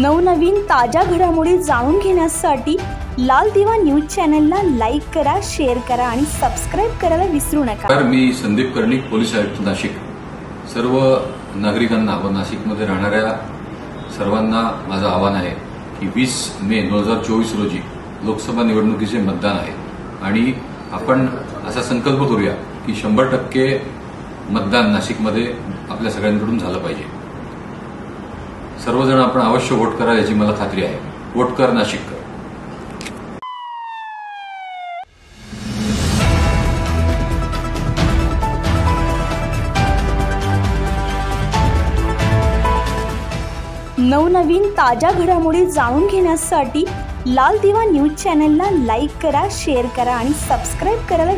नवनवीन ताज्या घडामोडी जाणून घेण्यासाठी लाल दिवा न्यूज चॅनलला लाईक करा, शेअर करा आणि सबस्क्राइब करायला विसरू नका। तर मी संदीप कर्णिक, पोलीस आयुक्त नाशिक। सर्व नागरिकांना व नाशिकमध्ये राहणाऱ्या सर्वांना माझं आवाहन आहे की 20 मे 2024 रोजी लोकसभा निवडणुकीचे मतदान आहे आणि आपण असा संकल्प करूया की 100% मतदान नाशिकमध्ये आपल्या सगळ्यांकडून झालं पाहिजे। सर्वजण आपण अवश्य वोट करा याची मला खात्री आहे। वोट कर, नाशिक कर। नवनवीन ताज्या घडामोडी जाणून घेण्यासाठी लाल दिवा न्यूज चॅनलला लाईक करा, शेअर करा आणि सबस्क्राइब करायला